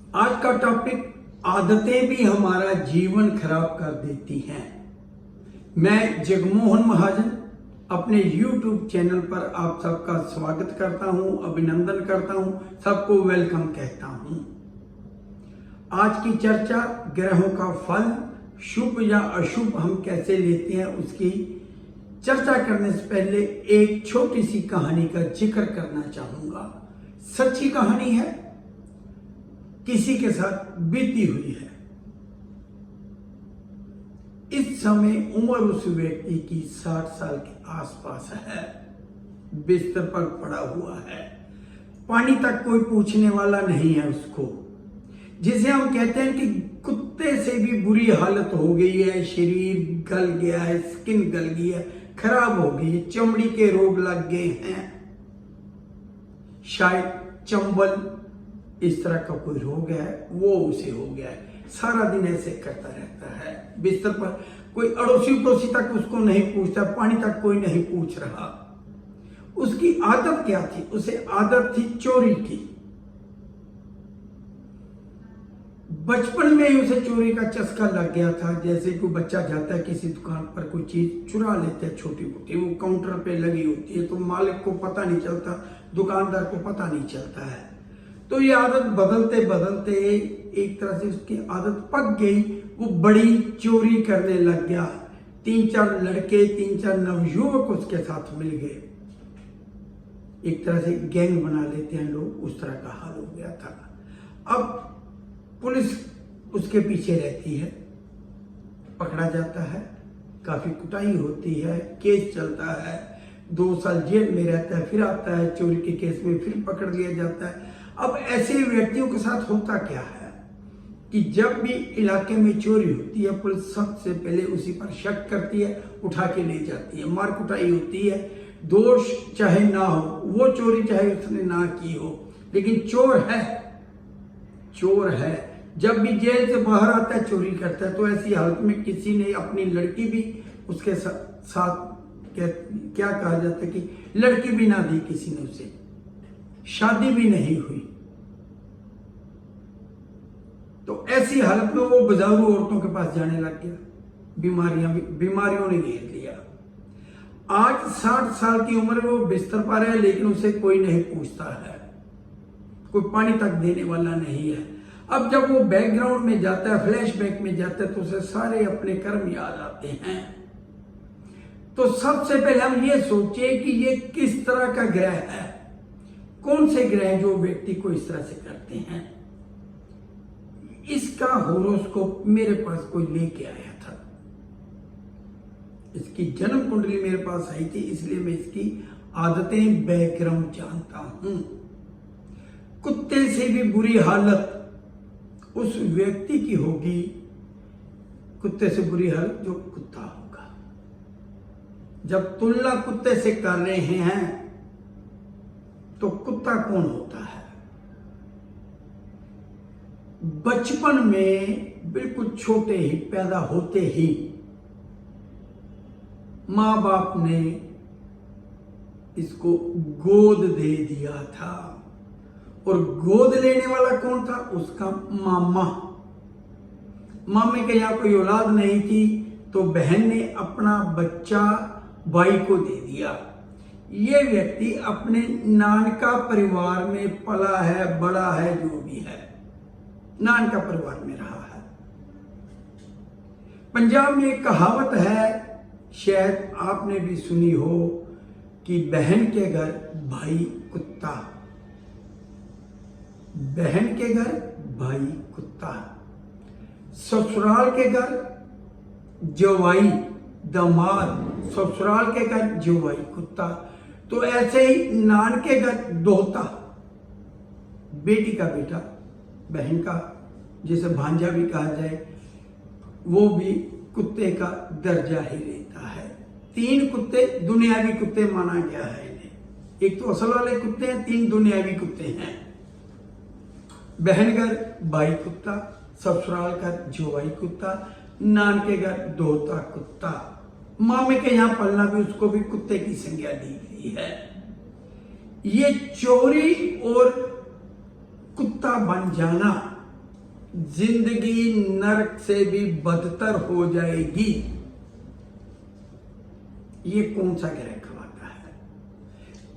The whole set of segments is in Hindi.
आज का टॉपिक, आदतें भी हमारा जीवन खराब कर देती हैं। मैं जगमोहन महाजन अपने YouTube चैनल पर आप सबका स्वागत करता हूं, अभिनंदन करता हूं, सबको वेलकम कहता हूं। आज की चर्चा ग्रहों का फल शुभ या अशुभ हम कैसे लेते हैं उसकी चर्चा करने से पहले एक छोटी सी कहानी का जिक्र करना चाहूंगा। सच्ची कहानी है, किसी के साथ बीती हुई है। इस समय उम्र उस व्यक्ति की 60 साल के आसपास है, बिस्तर पर पड़ा हुआ है, पानी तक कोई पूछने वाला नहीं है उसको। जिसे हम कहते हैं कि कुत्ते से भी बुरी हालत हो गई है, शरीर गल गया है, स्किन गल गई है, खराब हो गई है, चमड़ी के रोग लग गए हैं, शायद चंबल इस तरह का कोई रोग है वो उसे हो गया है। सारा दिन ऐसे करता रहता है, बिस्तर पर कोई अड़ोसी पड़ोसी तक उसको नहीं पूछता, पानी तक कोई नहीं पूछ रहा। उसकी आदत क्या थी? उसे आदत थी चोरी की। बचपन में ही उसे चोरी का चस्का लग गया था। जैसे कोई बच्चा जाता है किसी दुकान पर, कोई चीज चुरा लेते हैं छोटी मोटी, वो काउंटर पे लगी होती है तो मालिक को पता नहीं चलता, दुकानदार को पता नहीं चलता है। तो ये आदत बदलते बदलते एक तरह से उसकी आदत पक गई, वो बड़ी चोरी करने लग गया। 3-4 लड़के, 3-4 नवयुवक उसके साथ मिल गए। एक तरह से गैंग बना लेते हैं लोग, उस तरह का हाल हो गया था। अब पुलिस उसके पीछे रहती है, पकड़ा जाता है, काफी कुटाई होती है, केस चलता है, 2 साल जेल में रहता है, फिर आता है चोरी के केस में, फिर पकड़ लिया जाता है। अब ऐसे व्यक्तियों के साथ होता क्या है कि जब भी इलाके में चोरी होती है, पुलिस सबसे पहले उसी पर शक करती है, उठा के ले जाती है, मार कुटाई होती है। दोष चाहे ना हो, वो चोरी चाहे उसने ना की हो, लेकिन चोर है, चोर है। जब भी जेल से बाहर आता है चोरी करता है। तो ऐसी हालत में किसी ने अपनी लड़की भी उसके साथ क्या कहा जाता है कि लड़की भी ना दी किसी ने उसे, शादी भी नहीं हुई। तो ऐसी हालत में वो बाजारू औरतों के पास जाने लग गया, बीमारियों ने घेर लिया। आज 60 साल की उम्र में वो बिस्तर पर है, लेकिन उसे कोई नहीं पूछता है, कोई पानी तक देने वाला नहीं है। अब जब वो बैकग्राउंड में जाता है, फ्लैशबैक में जाता है, तो उसे सारे अपने कर्म याद आते हैं। तो सबसे पहले हम ये सोचे कि ये किस तरह का ग्रह है, कौन से ग्रह जो व्यक्ति को इस तरह से करते हैं। इसका होरोस्कोप मेरे पास कोई लेके आया था, इसकी जन्म कुंडली मेरे पास आई थी, इसलिए मैं इसकी आदतें बैकग्राउंड जानता हूं। कुत्ते से भी बुरी हालत उस व्यक्ति की होगी, कुत्ते से बुरी हालत जो कुत्ता होगा। जब तुलना कुत्ते से कर रहे हैं तो कुत्ता कौन होता है? बचपन में बिल्कुल छोटे ही, पैदा होते ही मां बाप ने इसको गोद दे दिया था। और गोद लेने वाला कौन था? उसका मामा। मामे के यहां कोई औलाद नहीं थी तो बहन ने अपना बच्चा भाई को दे दिया। ये व्यक्ति अपने नानका परिवार में पला है, बड़ा है, जो भी है, नानका परिवार में रहा है। पंजाब में एक कहावत है, शायद आपने भी सुनी हो, कि बहन के घर भाई कुत्ता, बहन के घर भाई कुत्ता, ससुराल के घर जवाई दामाद, ससुराल के घर जवाई कुत्ता। तो ऐसे ही नान के घर दोहता, बेटी का बेटा, बहन का, जिसे भांजा भी कहा जाए, वो भी कुत्ते का दर्जा ही लेता है। 3 कुत्ते दुनियावी कुत्ते माना गया है इन्हें। एक तो असल वाले कुत्ते हैं, 3 दुनियावी कुत्ते हैं। बहन घर भाई कुत्ता, ससुराल का जवाई कुत्ता, नान के घर दोहता कुत्ता। मामे के यहां पलना भी उसको भी कुत्ते की संज्ञा दी गई है। ये चोरी और कुत्ता बन जाना जिंदगी नरक से भी बदतर हो जाएगी। ये कौन सा ग्रह कहलाता है?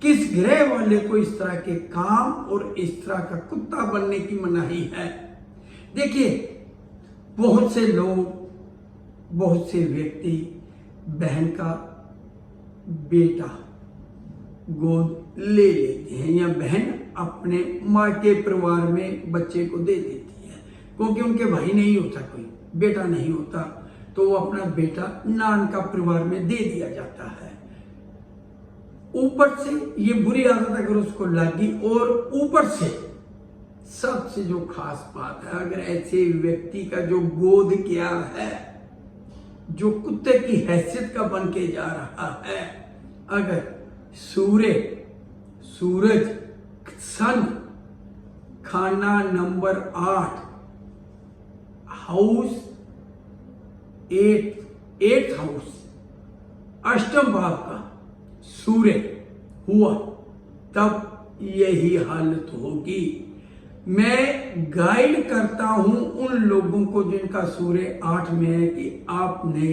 किस ग्रह वाले को इस तरह के काम और इस तरह का कुत्ता बनने की मनाही है? देखिए, बहुत से लोग, बहुत से व्यक्ति बहन का बेटा गोद ले लेते हैं या बहन अपने माँ के परिवार में बच्चे को दे देती है, क्योंकि उनके भाई नहीं होता, कोई बेटा नहीं होता, तो वो अपना बेटा नान का परिवार में दे दिया जाता है। ऊपर से ये बुरी आदत अगर उसको लगी, और ऊपर से सबसे जो खास बात है, अगर ऐसे व्यक्ति का जो गोद किया है, जो कुत्ते की हैसियत का बन के जा रहा है, अगर सूरज, सन, खाना नंबर 8, हाउस 8 हाउस, अष्टम भाव का सूर्य हुआ, तब यही हालत होगी। मैं गाइड करता हूं उन लोगों को जिनका सूर्य 8 में है कि आपने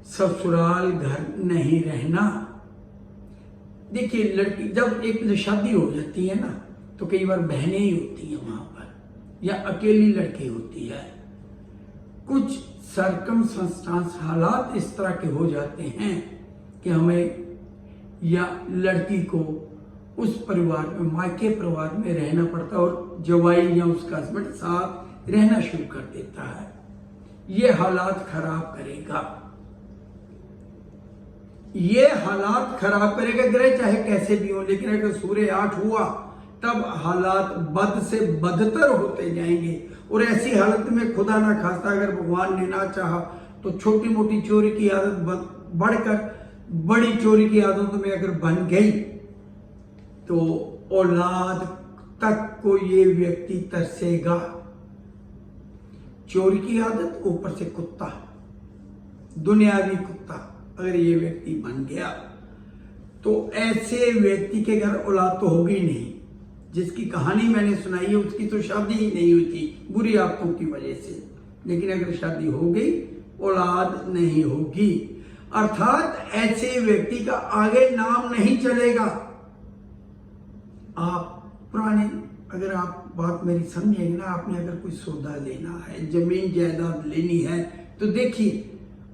ससुराल घर नहीं रहना। देखिए, लड़की जब एक शादी हो जाती है ना, तो कई बार बहनें ही होती हैं वहां पर, या अकेली लड़की होती है। कुछ सर्कमस्टांस, हालात इस तरह के हो जाते हैं कि हमें या लड़की को उस परिवार में, मायके परिवार में रहना पड़ता है, और जवाई या उसका हस्बैंड साथ रहना शुरू कर देता है। ये हालात खराब करेगा, ये हालात खराब करेगा ग्रह, चाहे कैसे भी हो। लेकिन अगर सूर्य 8 हुआ, तब हालात बद से बदतर होते जाएंगे, और ऐसी हालत में खुदा ना खास्ता अगर भगवान ने ना चाहा तो छोटी मोटी चोरी की आदत बढ़कर बड़ी चोरी की आदतों में अगर बन गई, तो औलाद तक को ये व्यक्ति तरसेगा। चोरी की आदत, ऊपर से कुत्ता, दुनियावी कुत्ता अगर ये व्यक्ति बन गया, तो ऐसे व्यक्ति के घर औलाद तो होगी नहीं। जिसकी कहानी मैंने सुनाई है उसकी तो शादी ही नहीं हुई थी बुरी आदतों की वजह से, लेकिन अगर शादी हो गई, औलाद नहीं होगी, अर्थात ऐसे व्यक्ति का आगे नाम नहीं चलेगा। आप पुराने, अगर आप बात मेरी समझेंगे ना, आपने अगर कोई सौदा लेना है, जमीन जायदाद लेनी है, तो देखिए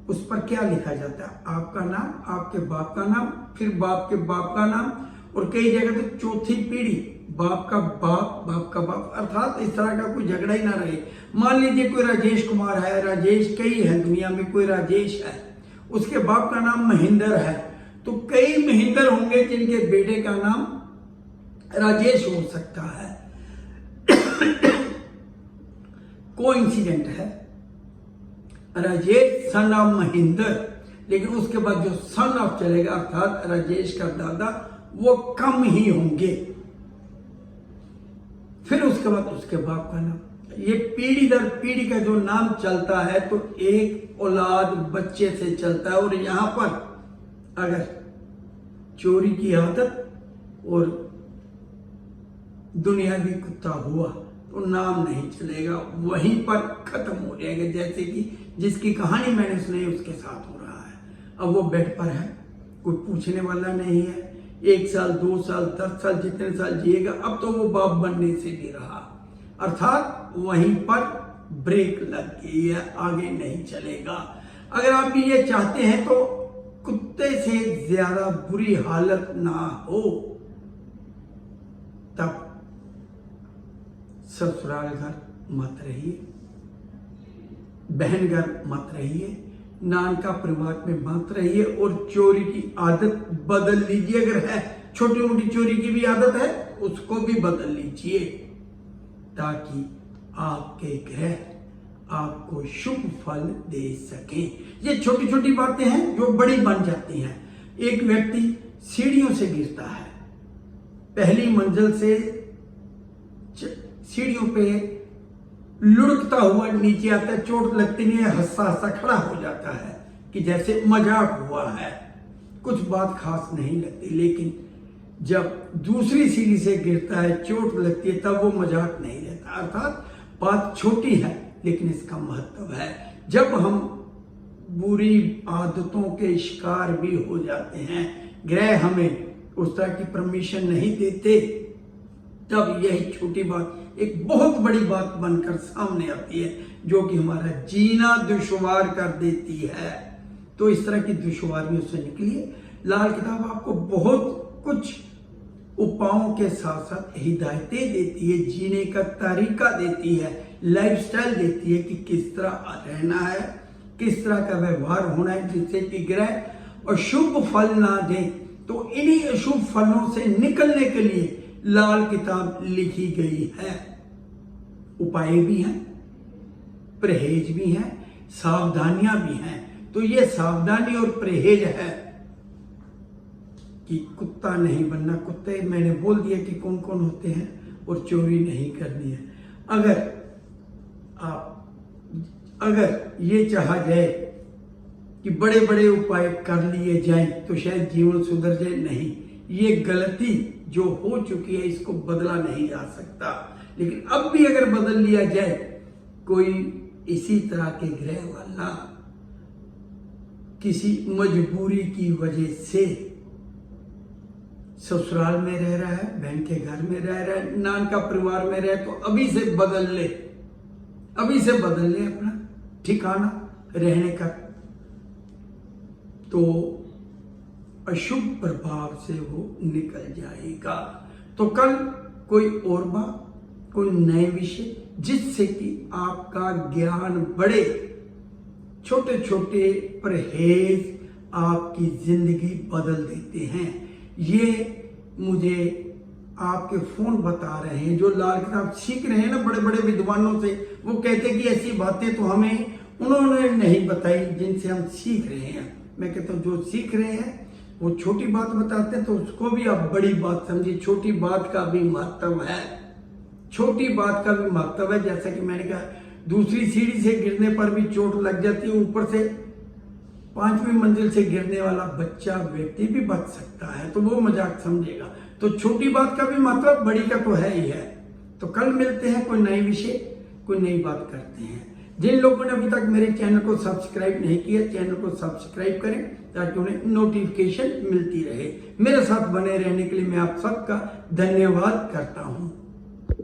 उस पर क्या लिखा जाता है, आपका नाम, आपके बाप का नाम, फिर बाप के बाप का नाम, और कई जगह तो चौथी पीढ़ी, बाप का बाप, बाप का बाप, अर्थात इस तरह का कोई झगड़ा ही ना रहे। मान लीजिए कोई राजेश कुमार है, राजेश कई है दुनिया में, कोई राजेश है, उसके बाप का नाम महेंद्र है, तो कई महेंद्र होंगे जिनके बेटे का नाम राजेश हो सकता है। कोइंसिडेंट है, राजेश सन ऑफ महेंद्र, लेकिन उसके बाद जो सन ऑफ चलेगा, अर्थात राजेश का दादा, वो कम ही होंगे। फिर उसके बाद उसके बाप का नाम, ये पीढ़ी दर पीढ़ी का जो नाम चलता है, तो एक औलाद बच्चे से चलता है। और यहां पर अगर चोरी की आदत और दुनियावी कुत्ता हुआ, तो नाम नहीं चलेगा, वहीं पर खत्म हो जाएगा। जैसे कि जिसकी कहानी मैंने सुनाई उसके साथ हो रहा है। अब वो बेड पर है, कोई पूछने वाला नहीं है, 1 साल 2 साल 10 साल जितने साल जिएगा, अब तो वो बाप बनने से भी रहा, अर्थात वहीं पर ब्रेक लग गई है, आगे नहीं चलेगा। अगर आप भी ये चाहते हैं तो कुत्ते से ज्यादा बुरी हालत ना हो, तब ससुराल घर मत रहिए, बहन घर मत रहिए, नान का परिवार में मत रहिए, और चोरी की आदत बदल लीजिए। अगर है छोटी मोटी चोरी की भी आदत है, उसको भी बदल लीजिए, ताकि आपके ग्रह आपको शुभ फल दे सके। ये छोटी छोटी बातें हैं जो बड़ी बन जाती हैं। एक व्यक्ति सीढ़ियों से गिरता है, पहली मंजिल से सीढ़ियों पे लुढ़कता हुआ नीचे आता है, चोट लगती नहीं है, हंसता हंसता खड़ा हो जाता है कि जैसे मजाक हुआ है, कुछ बात खास नहीं लगती। लेकिन जब दूसरी सीढ़ी से गिरता है, चोट लगती है, तब वो मजाक नहीं रहता, अर्थात बात छोटी है लेकिन इसका महत्व है। जब हम बुरी आदतों के शिकार भी हो जाते हैं, ग्रह हमें उस तरह की परमिशन नहीं देते, तब यही छोटी बात एक बहुत बड़ी बात बनकर सामने आती है, जो कि हमारा जीना दुश्वार कर देती है। तो इस तरह की दुश्वारियों से निकलिए। लाल किताब आपको बहुत कुछ उपायों के साथ साथ हिदायतें देती है, जीने का तरीका देती है, लाइफस्टाइल देती है कि किस तरह रहना है, किस तरह का व्यवहार होना है, जिससे कि ग्रह अशुभ फल ना दे। तो इन्हीं अशुभ फलों से निकलने के लिए लाल किताब लिखी गई है। उपाय भी हैं, परहेज भी हैं, सावधानियां भी हैं। तो ये सावधानी और परहेज है कि कुत्ता नहीं बनना। कुत्ते मैंने बोल दिया कि कौन कौन होते हैं, और चोरी नहीं करनी है। अगर ये चाहा जाए कि बड़े बड़े उपाय कर लिए जाएं तो शायद जीवन सुधर जाए, नहीं, ये गलती जो हो चुकी है इसको बदला नहीं जा सकता। लेकिन अब भी अगर बदल लिया जाए, कोई इसी तरह के ग्रह वाला किसी मजबूरी की वजह से ससुराल में रह रहा है, बहन के घर में रह रहा है, नान का परिवार में रहे, तो अभी से बदल ले, अभी से बदल ले अपना ठिकाना रहने का। तो अशुभ प्रभाव से वो निकल जाएगा। तो कल कोई और बात, कोई नए विषय जिससे कि आपका ज्ञान बढ़े, छोटे छोटे परहेज आपकी जिंदगी बदल देते हैं। ये मुझे आपके फोन बता रहे हैं जो लाल किताब सीख रहे हैं ना बड़े बड़े विद्वानों से। वो कहते हैं कि ऐसी बातें तो हमें उन्होंने नहीं बताई जिनसे हम सीख रहे हैं। मैं कहता हूँ जो सीख रहे हैं वो छोटी बात बताते हैं तो उसको भी आप बड़ी बात समझिए। छोटी बात का भी महत्व है, छोटी बात का भी महत्व है। जैसा कि मैंने कहा, दूसरी सीढ़ी से गिरने पर भी चोट लग जाती है, ऊपर से 5वीं मंजिल से गिरने वाला बच्चा व्यक्ति भी बच सकता है, तो वो मजाक समझेगा। तो छोटी बात का भी मतलब बड़ी का तो है ही है। तो कल मिलते हैं, कोई नए विषय, कोई नई बात करते हैं। जिन लोगों ने अभी तक मेरे चैनल को सब्सक्राइब नहीं किया, चैनल को सब्सक्राइब करें ताकि उन्हें नोटिफिकेशन मिलती रहे। मेरे साथ बने रहने के लिए मैं आप सबका धन्यवाद करता हूं।